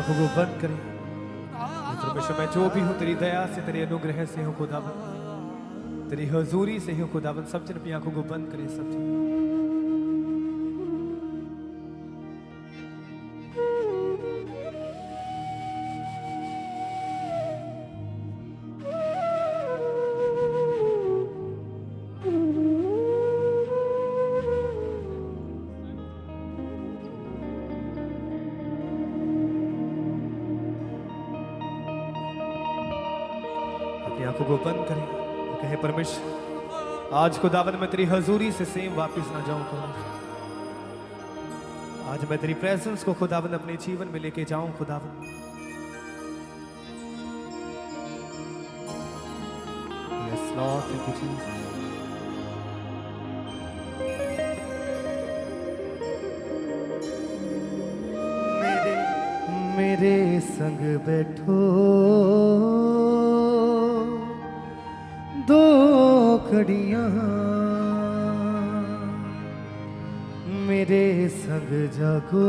आंखों को बंद करें। परमेश्वर, मैं जो भी हूँ तेरी दया से, तेरे अनुग्रह से हूँ खुदावन, तेरी हजूरी से हूँ खुदावन। सब जन अपनी आंखों को बंद करें, सब जन। अपनी आंखों को बंद करें, कहे परमेश्वर आज खुदावन मैं तेरी हजूरी से सेम वापस ना जाऊं खुदावन। आज मैं तेरी प्रेजेंस को खुदावन अपने जीवन में लेके जाऊं खुदावन। Yes Lord, thank you Jesus. मेरे संग बैठो दो घड़ियां, मेरे संग जागो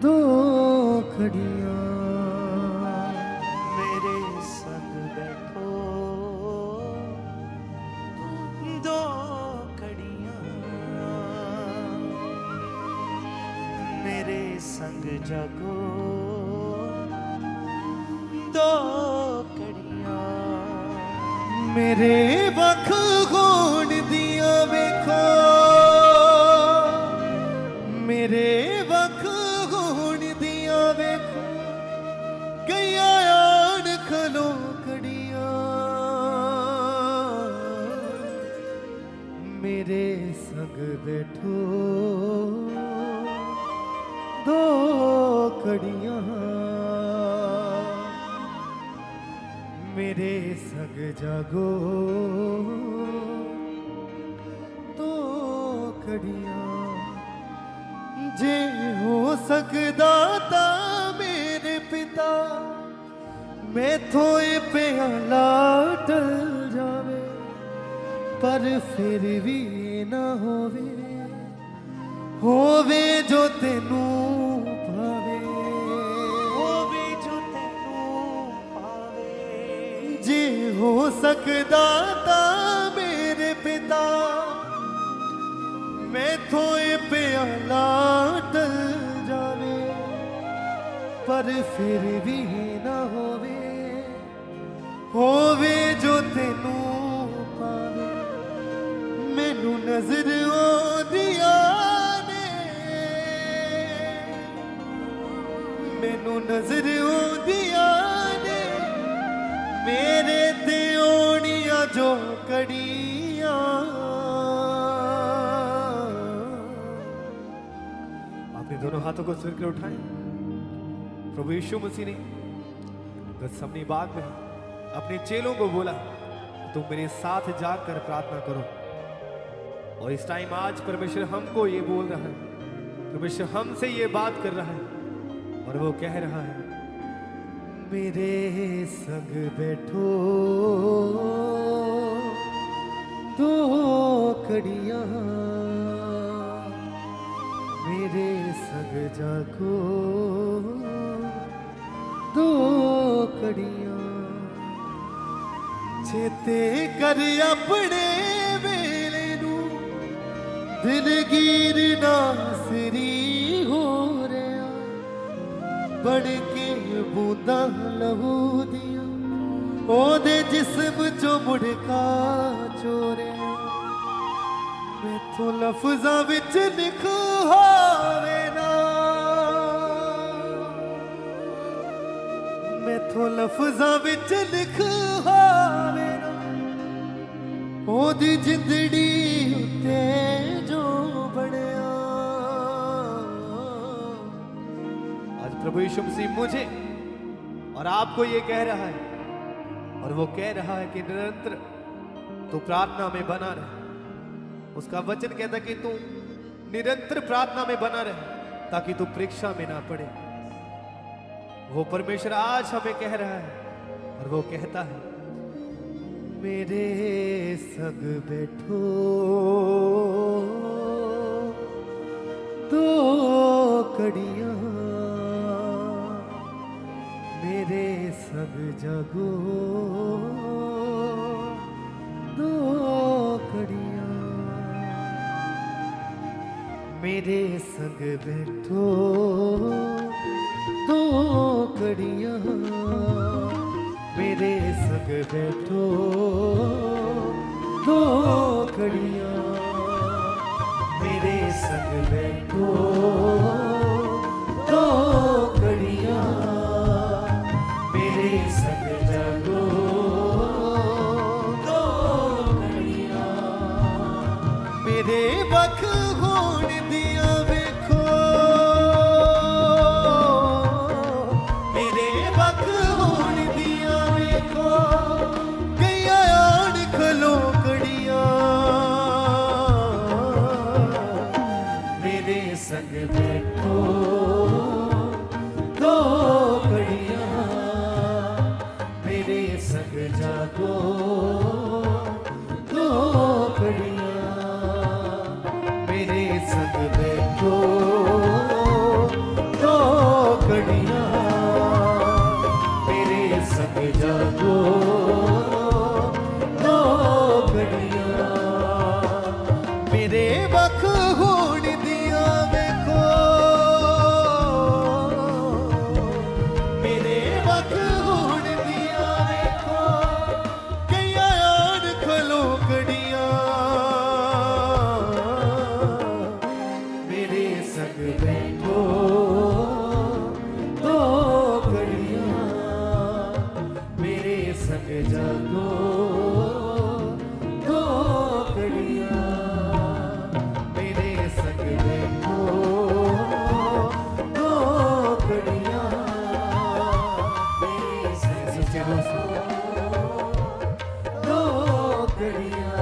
दो घड़ियां, मेरे संग बैठो दो घड़ियां, मेरे संग जागो दो घड़ियां, मेरे वख होण दिया वेखो, मेरे वख होण दिया वेखो, गैया आन खलो कड़ियां, मेरे संग बैठो दो कड़ियां, मेरे संग जागो दो घड़ियां। जे हो सकदा ता मेरे पिता मैथों ये प्याला टल जावे, पर फिर भी ना होवे, होवे जो तेनू भावे, होवे जो तेनू पावे। जे हो सकदा ता मेरे पिता मैथों ये प्याला टल जावे, पर फिर भी ना होवे, होवे जो तेनू पावे। मैनू नजर आउंदियां ने, मैनू नजर आउंदियां ने, मेरे ते ओणियां जो कड़ियां। आपने दोनों हाथों को सिर कर उठाएं। प्रभु यीशु मसीह ने गethsemane बाग में अपने चेलों को बोला तुम मेरे साथ जाकर प्रार्थना करो, और इस टाइम आज परमेश्वर हमको ये बोल रहा है, परमेश्वर हमसे ये बात कर रहा है, और वो कह रहा है मेरे संग बैठो दो घड़ियां, मेरे संग जागो दो घड़ियां। चेते कर अपने वेले नू, दिल गीर नासरी हो रहा, बन के बूंदा लहू दिया ओदे जिस्म चो मुड़का चोरिया। मैथों लफ्जां विच लिख होवे ना, मैथों लफ्जां विच लिख होवे ना, ओदी जिंदड़ी उत्ते जो बनिया। आज प्रभु यीशु मसीह मुझे और आपको ये कह रहा है, और वो कह रहा है कि निरंतर तू प्रार्थना में बना रहे। उसका वचन कहता है कि तू निरंतर प्रार्थना में बना रहे ताकि तू परीक्षा में ना पड़े। वो परमेश्वर आज हमें कह रहा है, और वो कहता है मेरे संग बैठो दो कड़ियां मेरे संग जागो, दो कड़ियां मेरे संग बैठो, दो कड़ियां मेरे संग बैठो, दो कड़ियां मेरे संग बैठो, दो कड़ियां मेरे संग जागो, दो कड़ियां मेरे वख होण दिया वेखो, मेरे वख होण दिया वेखो, कईया आण खलो कड़ियां मेरे संग बैठो, दो कड़ियां मेरे संग जागो, दो कड़ियां मेरे संग बैठो, दो कड़ियां मेरे संग जागो, दो कड़ियां मेरे वख होण दिया वेखो, मेरे वख होण दिया वेखो, कईया आण खलो कड़ियां मेरे संग बैठो, दो कड़ियां मेरे संग जागो, दो कड़ियां मेरे संग बैठो, दो कड़ियां मेरे संग जागो, दो कड़ियां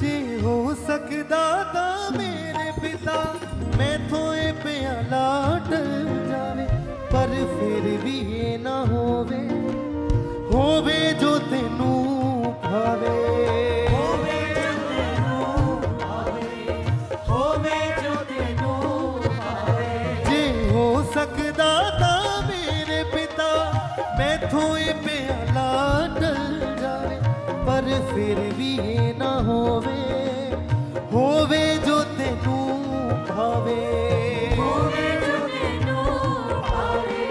जे हो सकदा ता मेरे पिता मैथों ए प्याला टल जावे, पर फिर भी ये ना होवे, होवे जो तेनू भावे, होवे जो तेनू भावे, होवे जो तेनू भावे। जे हो सकदा ता मेरे पिता मैथों ए प्याला टल जावे, पर फिर भी ये ना होवे, होवे जो तेनू भावे, होवे जो तेनू भावे,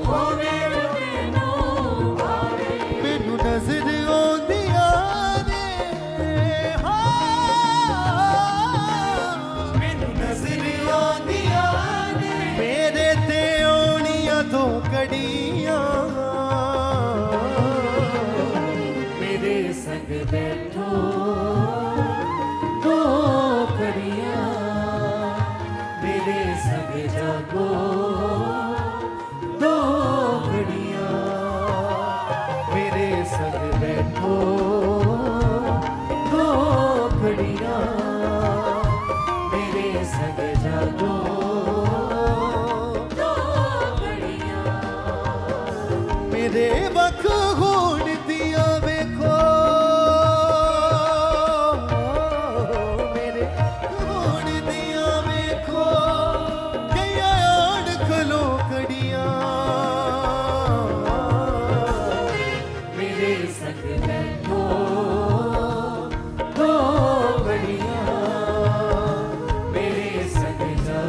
होवे जो तेनू भावे। मैनू नजर आउंदिया ने हाँ, मैनू नजर आउंदिया ने मेरे ते आउणियां दो कड़ियां मेरे संग बैठो, दो कड़ियां मेरे संग जागो, दो कड़ियां मेरे संग बैठो, दो कड़ियां मेरे संग जागो, दो कड़ियां मेरे वख होण दिया वेखो, मेरे होण दिया वेखो, कईया आण खलो कड़ियां मेरे संग बैठो, दो कड़ियां मेरे संग जागो,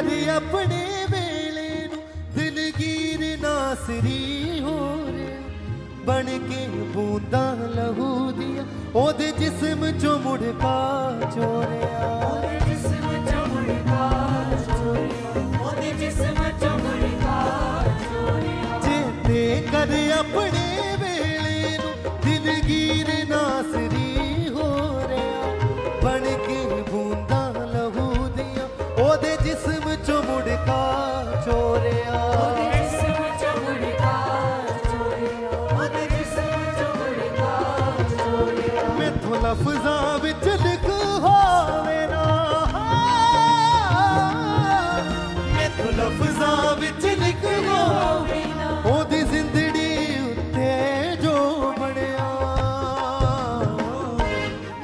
कर अपने वेले नू दिलगीर नासरी हो रे बन के बूंदा लहू दिया ओदे जिस्म चो मुड़का चोरिया जेते कर अपने वेले नू दिलगीर नासरी हो रहा बन के बूंदा लहू दिया ओदे जिस्म चो मुड़का चोरिया मैथों लफ्ज़ां विच लिख होवे ना मैथों लफ्ज़ां विच लिख होवे ना ओदी जिंदड़ी उत्ते जो बणिया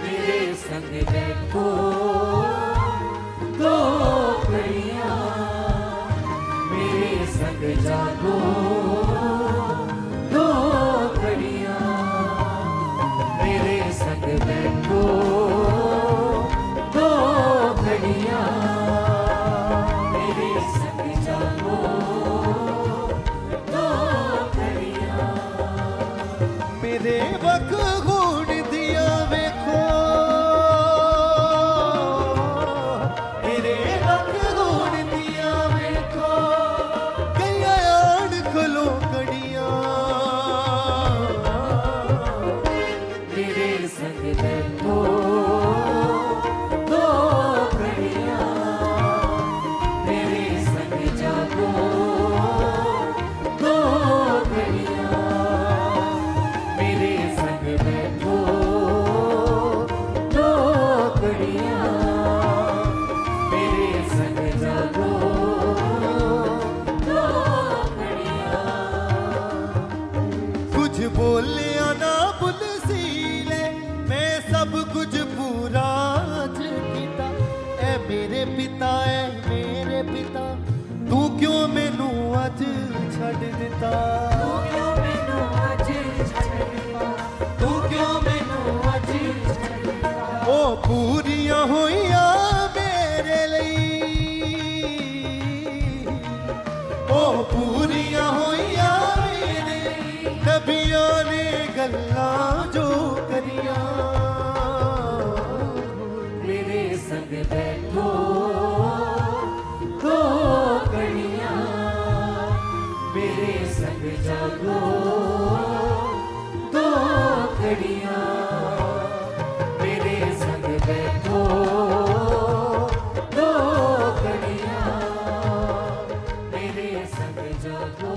मेरे संग देखो दो घड़ियां मेरे संग जागो दो घड़ियां मेरे संग बैठो दो घड़ियां मेरे संग जागो दो घड़ियां मेरे वक गुण दिया वेखो मेरे वक गुण दिया वेखो कईयां आड़ खलो कड़ियां मेरे संग बैठो दो घड़ियां मेरे संग जागो दो घड़ियां मेरे संग बैठो दो घड़ियां मेरे संग जागो दो घड़ियां कुछ बोलिया ना बुलसीले मैं सब कुछ पूरा अज कीता ए मेरे पिता तू क्यों मैनू अज छड़ दिता तू क्यों मैनू अज ओ पूरियां होइयां मेरे लई ओ पूरियां होइयां मेरे नबियां ने गल्लां जो करियां मेरे संग बैठो दो घड़ियां मेरे संग जागो दो घड़ियां मेरे संग बैठो दो घड़ियां मेरे संग जागो